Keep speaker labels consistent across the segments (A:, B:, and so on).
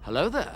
A: Hello there.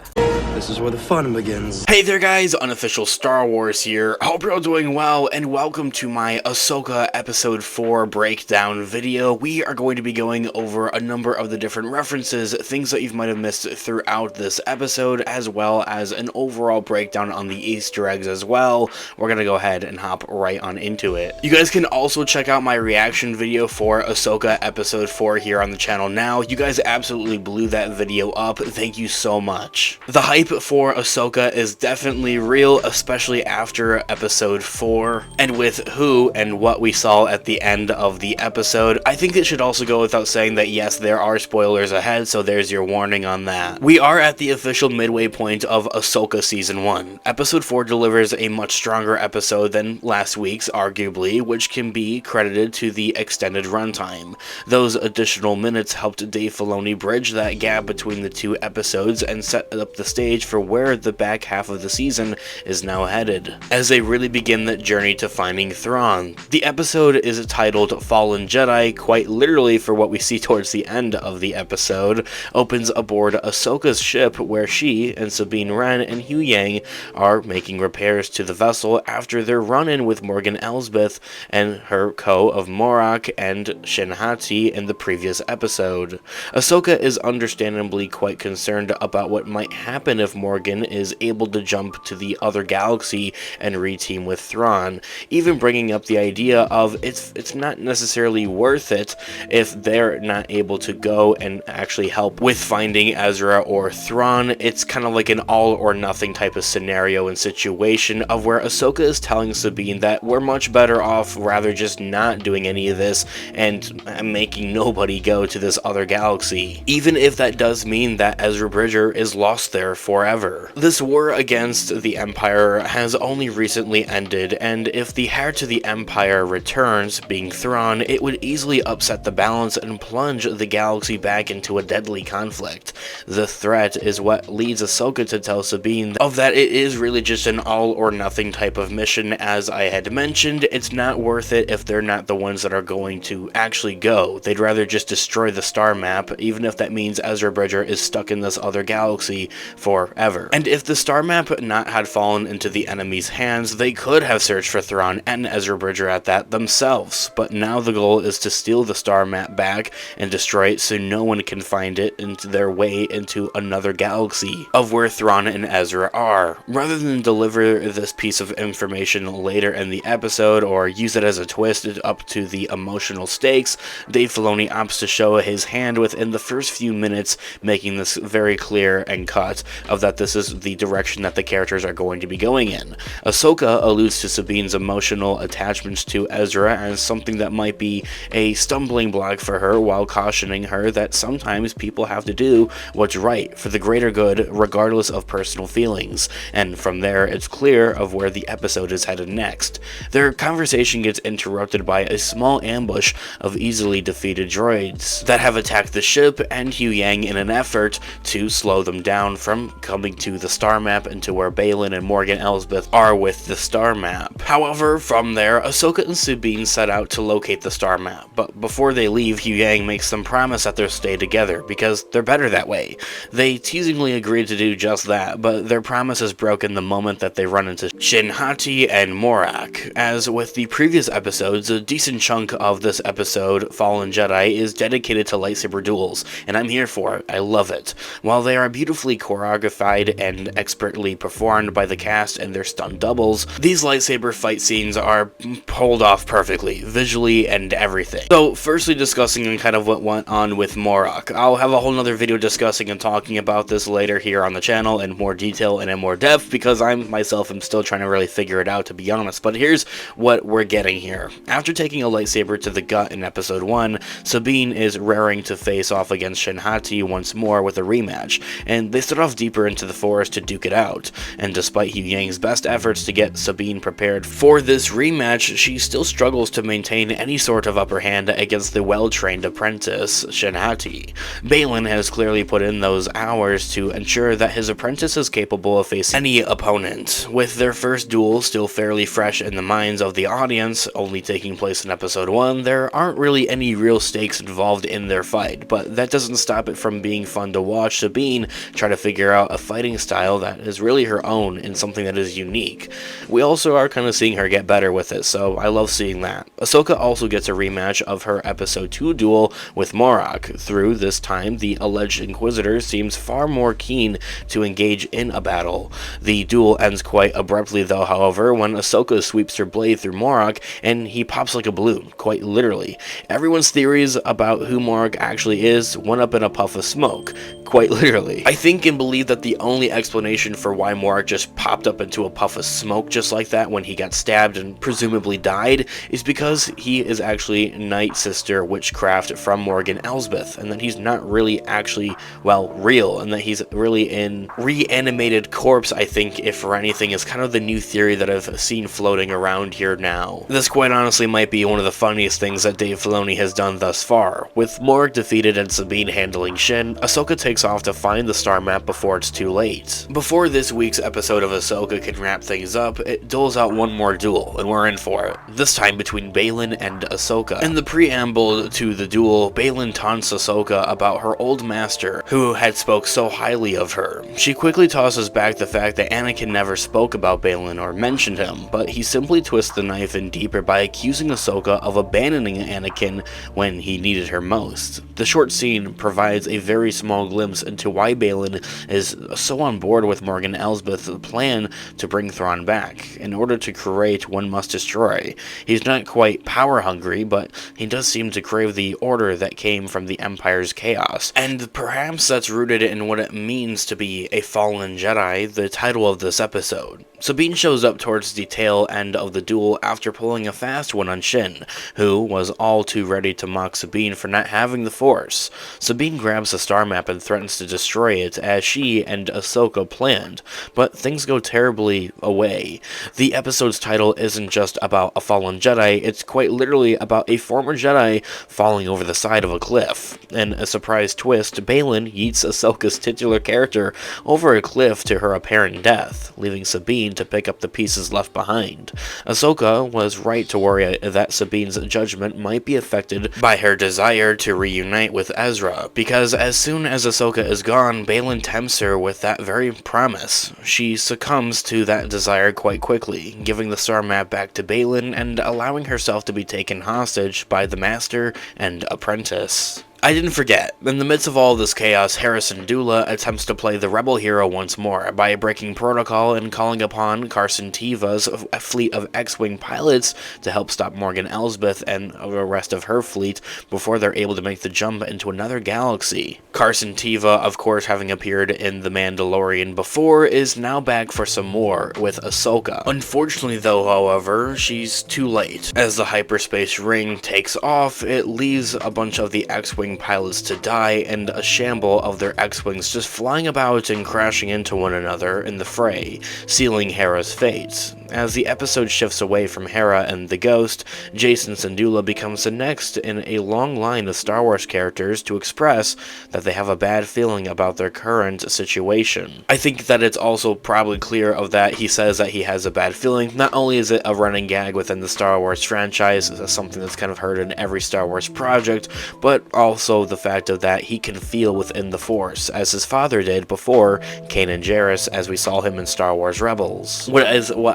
B: This is where the fun begins.
C: Hey there guys, Unofficial Star Wars here. Hope you're all doing well, and welcome to my Ahsoka Episode 4 breakdown video. We are going to be going over a number of the different references, things that you might have missed throughout this episode, as well as an overall breakdown on the Easter eggs as well. We're going to go ahead and hop right on into it. You guys can also check out my reaction video for Ahsoka Episode 4 here on the channel now. You guys absolutely blew that video up. Thank you so much. The hype for Ahsoka is definitely real, especially after episode 4, and with who and what we saw at the end of the episode. I think it should also go without saying that yes, there are spoilers ahead, so there's your warning on that. We are at the official midway point of Ahsoka Season 1. Episode 4 delivers a much stronger episode than last week's, arguably, which can be credited to the extended runtime. Those additional minutes helped Dave Filoni bridge that gap between the two episodes and set up the stage for where the back half of the season is now headed, as they really begin that journey to finding Thrawn. The episode is titled Fallen Jedi, quite literally, for what we see towards the end of the episode, opens aboard Ahsoka's ship where she and Sabine Wren and Huyang are making repairs to the vessel after their run-in with Morgan Elsbeth and her co of Marrok and Shinhati in the previous episode. Ahsoka is understandably quite concerned about what might happen if Morgan is able to jump to the other galaxy and reteam with Thrawn, even bringing up the idea of it's not necessarily worth it if they're not able to go and actually help with finding Ezra or Thrawn. It's kind of like an all or nothing type of scenario and situation of where Ahsoka is telling Sabine that we're much better off rather just not doing any of this and making nobody go to this other galaxy, even if that does mean that Ezra Bridger is lost there forever. This war against the Empire has only recently ended, and if the heir to the Empire returns, being Thrawn, it would easily upset the balance and plunge the galaxy back into a deadly conflict. The threat is what leads Ahsoka to tell Sabine of that it is really just an all or nothing type of mission. As I had mentioned, it's not worth it if they're not the ones that are going to actually go. They'd rather just destroy the star map, even if that means Ezra Bridger is stuck in this other galaxy forever. And if the star map not had fallen into the enemy's hands, they could have searched for Thrawn and Ezra Bridger at that themselves, but now the goal is to steal the star map back and destroy it so no one can find it into their way into another galaxy of where Thrawn and Ezra are. Rather than deliver this piece of information later in the episode or use it as a twist up to the emotional stakes, Dave Filoni opts to show his hand within the first few minutes, making this very clear and cut of that this is the direction that the characters are going to be going in. Ahsoka alludes to Sabine's emotional attachments to Ezra as something that might be a stumbling block for her, while cautioning her that sometimes people have to do what's right for the greater good regardless of personal feelings, and from there it's clear of where the episode is headed next. Their conversation gets interrupted by a small ambush of easily defeated droids that have attacked the ship and Huyang in an effort to slow them down from coming to the star map and to where Baylan and Morgan Elsbeth are with the star map. However, from there, Ahsoka and Sabine set out to locate the star map, but before they leave, Huyang makes them promise that they'll stay together because they're better that way. They teasingly agreed to do just that, but their promise is broken the moment that they run into Shinhati and Marrok. As with the previous episodes, a decent chunk of this episode, Fallen Jedi, is dedicated to lightsaber duels, and I'm here for it. I love it. While they are beautifully choreographed and expertly performed by the cast and their stunt doubles, these lightsaber fight scenes are pulled off perfectly, visually and everything. So firstly, discussing on kind of what went on with Marrok. I'll have a whole nother video discussing and talking about this later here on the channel in more detail and in more depth, because I myself am still trying to really figure it out, to be honest. But here's what we're getting here. After taking a lightsaber to the gut in episode 1, Sabine is raring to face off against Shinhati once more with a rematch, and they start off deeper deeper into the forest to duke it out, and despite Yang's best efforts to get Sabine prepared for this rematch, she still struggles to maintain any sort of upper hand against the well-trained apprentice, Shenati. Baylan has clearly put in those hours to ensure that his apprentice is capable of facing any opponent. With their first duel still fairly fresh in the minds of the audience, only taking place in episode 1, there aren't really any real stakes involved in their fight, but that doesn't stop it from being fun to watch Sabine try to figure out a fighting style that is really her own and something that is unique. We also are kind of seeing her get better with it, so I love seeing that. Ahsoka also gets a rematch of her episode 2 duel with Marrok. Through this time, the alleged Inquisitor seems far more keen to engage in a battle. The duel ends quite abruptly though, however, when Ahsoka sweeps her blade through Marrok and he pops like a balloon, quite literally. Everyone's theories about who Marrok actually is went up in a puff of smoke, quite literally. I think and believe that the only explanation for why Marrok just popped up into a puff of smoke just like that when he got stabbed and presumably died is because he is actually Night Sister witchcraft from Morgan Elsbeth, and that he's not really actually, well, real, and that he's really in reanimated corpse, I think, if for anything, is kind of the new theory that I've seen floating around here now. This quite honestly might be one of the funniest things that Dave Filoni has done thus far. With Marrok defeated and Sabine handling Shin, Ahsoka takes off to find the star map before it's too late. Before this week's episode of Ahsoka can wrap things up, it doles out one more duel, and we're in for it. This time between Baylan and Ahsoka. In the preamble to the duel, Baylan taunts Ahsoka about her old master, who had spoke so highly of her. She quickly tosses back the fact that Anakin never spoke about Baylan or mentioned him, but he simply twists the knife in deeper by accusing Ahsoka of abandoning Anakin when he needed her most. The short scene provides a very small glimpse into why Baylan is so on board with Morgan Elsbeth's plan to bring Thrawn back. In order to create, one must destroy. He's not quite power hungry, but he does seem to crave the order that came from the Empire's chaos. And perhaps that's rooted in what it means to be a fallen Jedi, the title of this episode. Sabine shows up towards the tail end of the duel after pulling a fast one on Shin, who was all too ready to mock Sabine for not having the Force. Sabine grabs the star map and threatens to destroy it as she and Ahsoka planned, but things go terribly away. The episode's title isn't just about a fallen Jedi, it's quite literally about a former Jedi falling over the side of a cliff. In a surprise twist, Baylan yeets Ahsoka's titular character over a cliff to her apparent death, leaving Sabine to pick up the pieces left behind. Ahsoka was right to worry that Sabine's judgment might be affected by her desire to reunite with Ezra, because as soon as Ahsoka is gone, Baylan tempts her with that very promise. She succumbs to that desire quite quickly, giving the star map back to Baylan and allowing herself to be taken hostage by the Master and Apprentice. I didn't forget, in the midst of all this chaos, Hera Syndulla attempts to play the rebel hero once more by breaking protocol and calling upon Carson Teva's fleet of X-Wing pilots to help stop Morgan Elsbeth and the rest of her fleet before they're able to make the jump into another galaxy. Carson Teva, of course having appeared in The Mandalorian before, is now back for some more with Ahsoka. Unfortunately though, however, she's too late. As the hyperspace ring takes off, it leaves a bunch of the X-Wing pilots to die and a shamble of their X-Wings just flying about and crashing into one another in the fray, sealing Hera's fate. As the episode shifts away from Hera and the Ghost, Jacen Syndulla becomes the next in a long line of Star Wars characters to express that they have a bad feeling about their current situation. I think that it's also probably clear of that he says that he has a bad feeling. Not only is it a running gag within the Star Wars franchise, it's something that's kind of heard in every Star Wars project, but also the fact of that he can feel within the Force, as his father did before Kanan Jarrus, as we saw him in Star Wars Rebels. What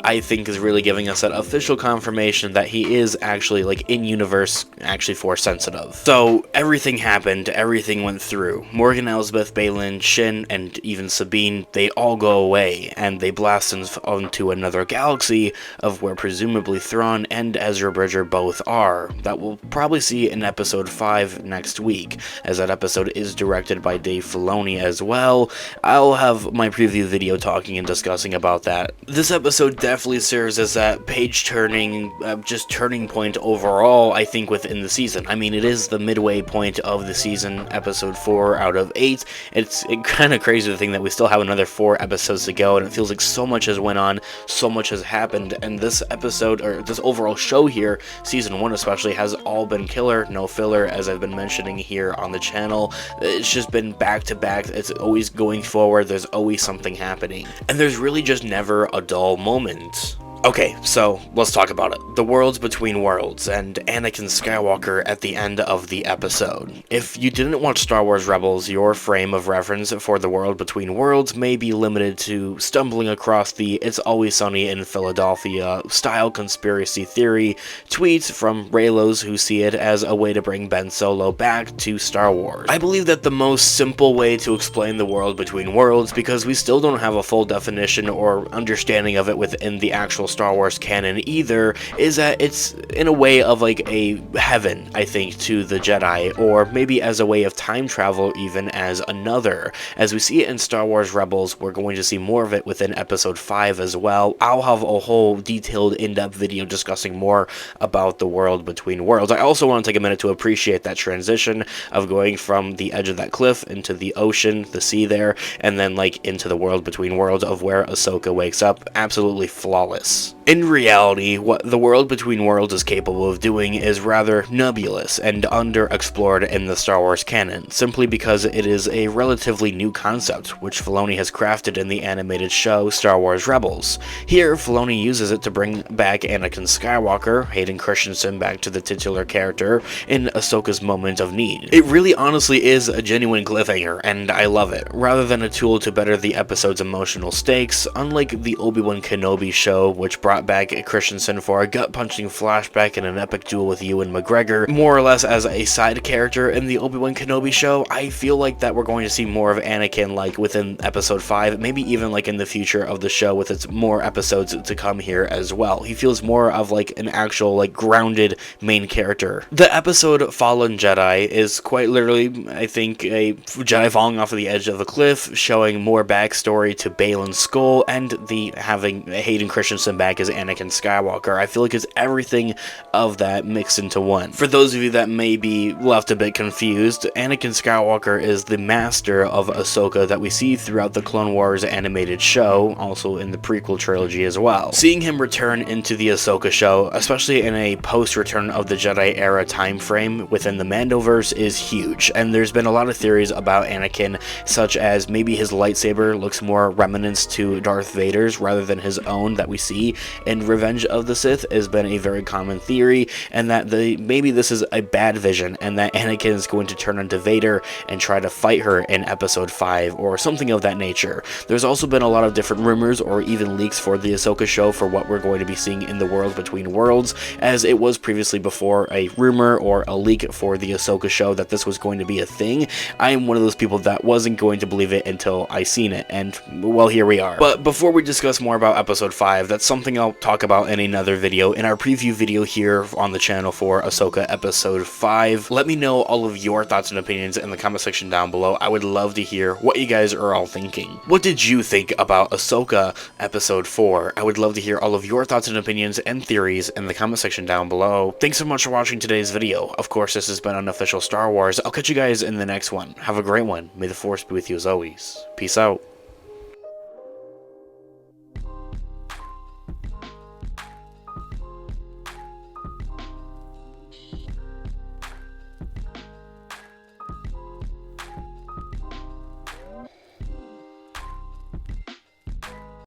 C: I think is really giving us that official confirmation that he is actually, like, in-universe, actually Force sensitive. So, everything happened, everything went through. Morgan Elsbeth, Baylan, Shin, and even Sabine, they all go away, and they blast onto another galaxy of where presumably Thrawn and Ezra Bridger both are. That we'll probably see in episode 5 next week, as that episode is directed by Dave Filoni as well. I'll have my preview video talking and discussing about that. This episode definitely really serves as that page-turning, just turning point overall, I think, within the season. I mean, it is the midway point of the season, episode 4 out of 8. It's kind of crazy to think that we still have another 4 episodes to go, and it feels like so much has went on, so much has happened, and this episode, or this overall show here, season 1 especially, has all been killer, no filler, as I've been mentioning here on the channel. It's just been back to back. It's always going forward. There's always something happening, and there's really just never a dull moment. Okay, so let's talk about it. The Worlds Between Worlds and Anakin Skywalker at the end of the episode. If you didn't watch Star Wars Rebels, your frame of reference for The World Between Worlds may be limited to stumbling across the It's Always Sunny in Philadelphia style conspiracy theory tweets from Raylos who see it as a way to bring Ben Solo back to Star Wars. I believe that the most simple way to explain The World Between Worlds, because we still don't have a full definition or understanding of it within the actual Star Wars canon either, is that it's in a way of like a heaven, I think, to the Jedi, or maybe as a way of time travel even as another. As we see it in Star Wars Rebels, we're going to see more of it within episode 5 as well. I'll have a whole detailed in-depth video discussing more about the World Between Worlds. I also want to take a minute to appreciate that transition of going from the edge of that cliff into the ocean, the sea there, and then like into the World Between Worlds of where Ahsoka wakes up. Absolutely flawless. In reality, what the World Between Worlds is capable of doing is rather nebulous and underexplored in the Star Wars canon, simply because it is a relatively new concept, which Filoni has crafted in the animated show Star Wars Rebels. Here, Filoni uses it to bring back Anakin Skywalker, Hayden Christensen back to the titular character, in Ahsoka's moment of need. It really honestly is a genuine cliffhanger, and I love it. Rather than a tool to better the episode's emotional stakes, unlike the Obi-Wan Kenobi show, which brought back Christensen for a gut-punching flashback in an epic duel with Ewan McGregor, more or less as a side character in the Obi-Wan Kenobi show, I feel like that we're going to see more of Anakin like within episode 5, maybe even like in the future of the show with its more episodes to come here as well. He feels more of like an actual like grounded main character. The episode Fallen Jedi is quite literally, I think, a Jedi falling off of the edge of a cliff, showing more backstory to Baylan Skoll and the having Hayden Christensen back as Anakin Skywalker. I feel like it's everything of that mixed into one. For those of you that may be left a bit confused, Anakin Skywalker is the master of Ahsoka that we see throughout the Clone Wars animated show, also in the prequel trilogy as well. Seeing him return into the Ahsoka show, especially in a post-Return of the Jedi era time frame within the Mandoverse, is huge, and there's been a lot of theories about Anakin, such as maybe his lightsaber looks more remnants to Darth Vader's rather than his own that we see in Revenge of the Sith, has been a very common theory, and that maybe this is a bad vision, and that Anakin is going to turn into Vader and try to fight her in episode 5, or something of that nature. There's also been a lot of different rumors, or even leaks for the Ahsoka show for what we're going to be seeing in the World Between Worlds, as it was previously before a rumor or a leak for the Ahsoka show that this was going to be a thing. I am one of those people that wasn't going to believe it until I seen it, and well, here we are. But before we discuss more about episode 5, that's something I'll talk about in another video, in our preview video here on the channel for Ahsoka episode 5. Let me know all of your thoughts and opinions in the comment section down below. I would love to hear what you guys are all thinking. What did you think about Ahsoka episode 4? I would love to hear all of your thoughts and opinions and theories in the comment section down below. Thanks so much for watching today's video. Of course, this has been Unofficial Star Wars. I'll catch you guys in the next one. Have a great one. May the Force be with you as always. Peace out.